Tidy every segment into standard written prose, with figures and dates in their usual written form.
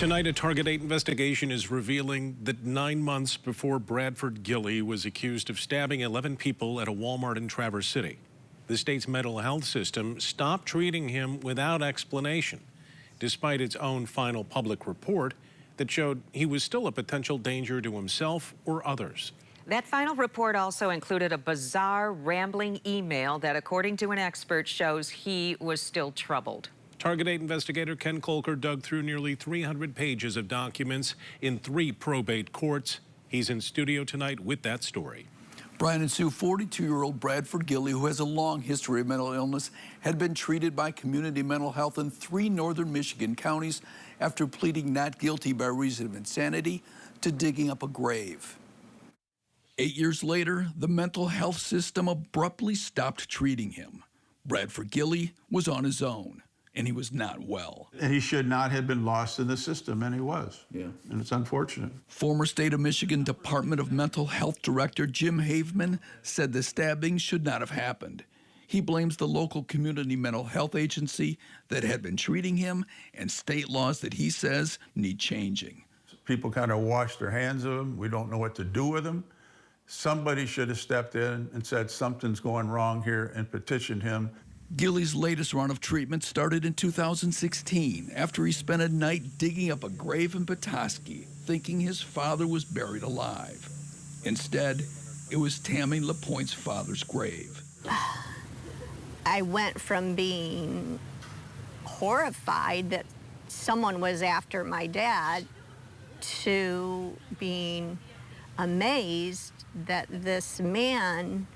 Tonight, a Target 8 investigation is revealing that 9 months before Bradford Gille was accused of stabbing 11 people at a Walmart in Traverse City, the state's mental health system stopped treating him without explanation, despite its own final public report that showed he was still a potential danger to himself or others. That final report also included a bizarre, rambling email that, according to an expert, shows he was still troubled. Target 8 investigator Ken Kolker dug through nearly 300 pages of documents in 3 probate courts. He's in studio tonight with that story. Brian and Sue, 42-year-old Bradford Gille, who has a long history of mental illness, had been treated by community mental health in 3 northern Michigan counties after pleading not guilty by reason of insanity to digging up a grave. 8 years later, the mental health system abruptly stopped treating him. Bradford Gille was on his own, and he was not well. And he should not have been lost in the system, and he was. Yeah. And it's unfortunate. Former State of Michigan Department of Mental Health Director Jim Haveman said the stabbing should not have happened. He blames the local community mental health agency that had been treating him and state laws that he says need changing. People kind of wash their hands of him. We don't know what to do with him. Somebody should have stepped in and said something's going wrong here and petitioned him. Gille's latest round of treatment started in 2016 after he spent a night digging up a grave in Petoskey, thinking his father was buried alive. Instead, it was Tammy LaPointe's father's grave. I went from being horrified that someone was after my dad to being amazed that this man,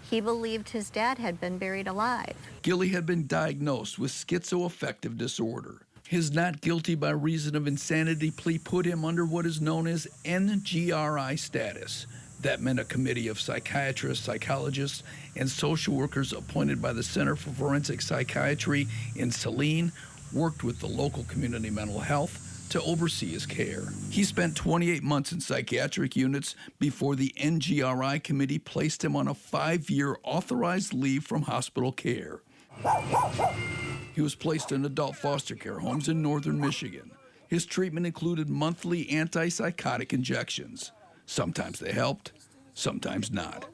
he believed his dad had been buried alive. Gille had been diagnosed with schizoaffective disorder. His not guilty by reason of insanity plea put him under what is known as NGRI status. That meant a committee of psychiatrists, psychologists, and social workers appointed by the Center for Forensic Psychiatry in Saline worked with the local community mental health to oversee his care. He spent 28 months in psychiatric units before the NGRI committee placed him on a 5-year authorized leave from hospital care. He was placed in adult foster care homes in northern Michigan. His treatment included monthly antipsychotic injections. Sometimes they helped, sometimes not.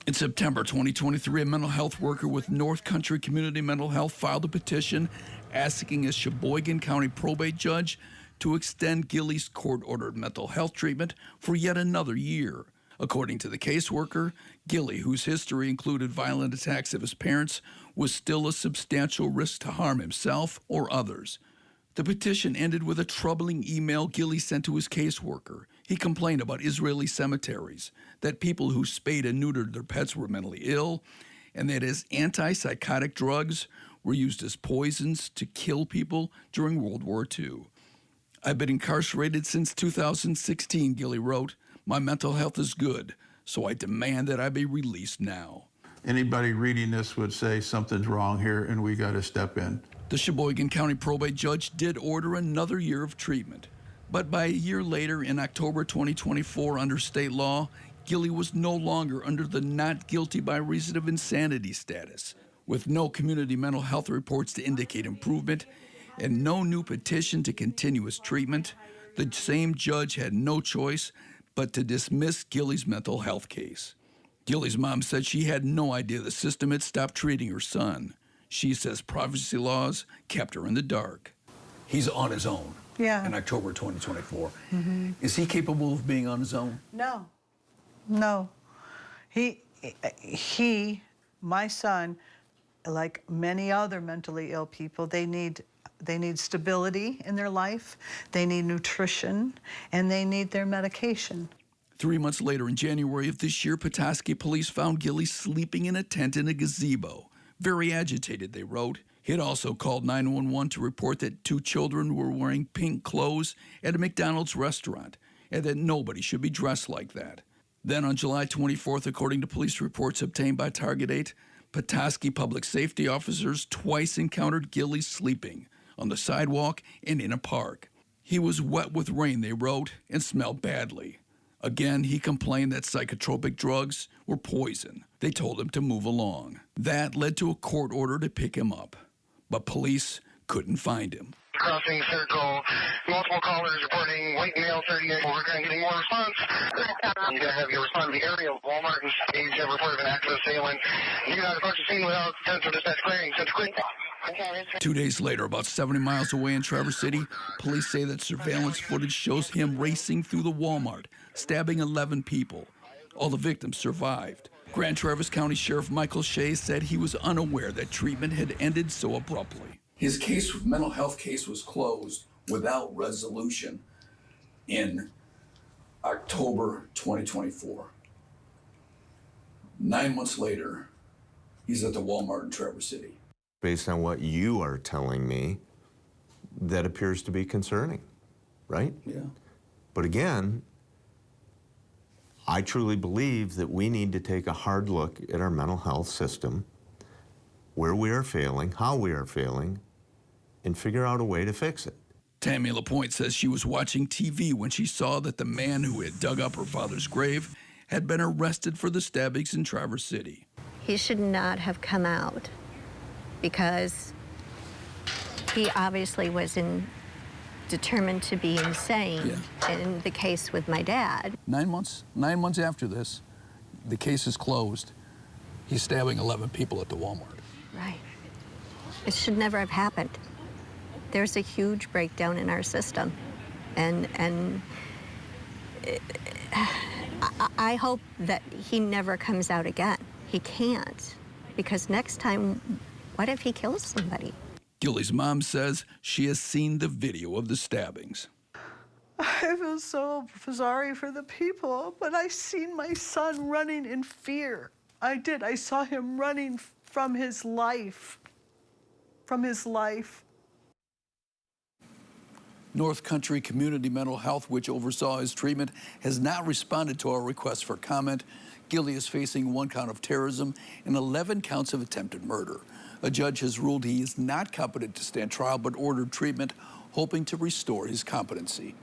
In September 2023, a mental health worker with North Country Community Mental Health filed a petition asking a Sheboygan County probate judge to extend Gille's court-ordered mental health treatment for yet another year. According to the caseworker, Gille, whose history included violent attacks of his parents, was still a substantial risk to harm himself or others. The petition ended with a troubling email Gille sent to his caseworker. He complained about Israeli cemeteries, that people who spayed and neutered their pets were mentally ill, and that his antipsychotic drugs were used as poisons to kill people during World War II. I've been incarcerated since 2016, Gille wrote. My mental health is good, so I demand that I be released now. Anybody reading this would say something's wrong here and we got to step in. The Sheboygan County probate judge did order another year of treatment. But by a year later, in October 2024, under state law, Gille was no longer under the not guilty by reason of insanity status. With no community mental health reports to indicate improvement and no new petition to continue his treatment, the same judge had no choice but to dismiss Gille's mental health case. Gille's mom said she had no idea the system had stopped treating her son. She says privacy laws kept her in the dark. He's on his own. Yeah. In October 2024. Mm-hmm. Is he capable of being on his own? No. No. My son, like many other mentally ill people, they need stability in their life, they need nutrition, and they need their medication. 3 months later, in January of this year, Petoskey police found Gille sleeping in a tent in a gazebo. Very agitated, they wrote. He had also called 911 to report that 2 children were wearing pink clothes at a McDonald's restaurant and that nobody should be dressed like that. Then on July 24th, according to police reports obtained by Target 8, Petoskey public safety officers twice encountered Gille sleeping on the sidewalk and in a park. He was wet with rain, they wrote, and smelled badly. Again, he complained that psychotropic drugs were poison. They told him to move along. That led to a court order to pick him up. But police couldn't find him. crossing circle. Multiple callers reporting white male 38. We're going getting more response. You're going to have your response to the area of Walmart and stage a report of an active assailant. Do not approach the scene without central dispatch clearing. Since quick. 2 days later, about 70 miles away in Traverse City, police say that surveillance footage shows him racing through the Walmart, stabbing 11 people. All the victims survived. Grand Traverse County Sheriff Michael Shea said he was unaware that treatment had ended so abruptly. His mental health case was closed without resolution in October 2024. 9 months later, he's at the Walmart in Traverse City. Based on what you are telling me, that appears to be concerning, right? Yeah. But again, I truly believe that we need to take a hard look at our mental health system, where we are failing, how we are failing, and figure out a way to fix it. Tammy LaPointe says she was watching TV when she saw that the man who had dug up her father's grave had been arrested for the stabbings in Traverse City. He should not have come out because he obviously was determined to be insane in the case with my dad. 9 months after this, the case is closed. He's stabbing 11 people at the Walmart. Right. It should never have happened. There's a huge breakdown in our system. And I hope that he never comes out again. He can't, because next time, what if he kills somebody? Gilly's mom says she has seen the video of the stabbings. I feel so sorry for the people, but I seen my son running in fear. I did. I saw him running from his life. From his life. North Country Community Mental Health, which oversaw his treatment, has not responded to our request for comment. Gilly is facing 1 count of terrorism and 11 counts of attempted murder. A judge has ruled he is not competent to stand trial but ordered treatment, hoping to restore his competency.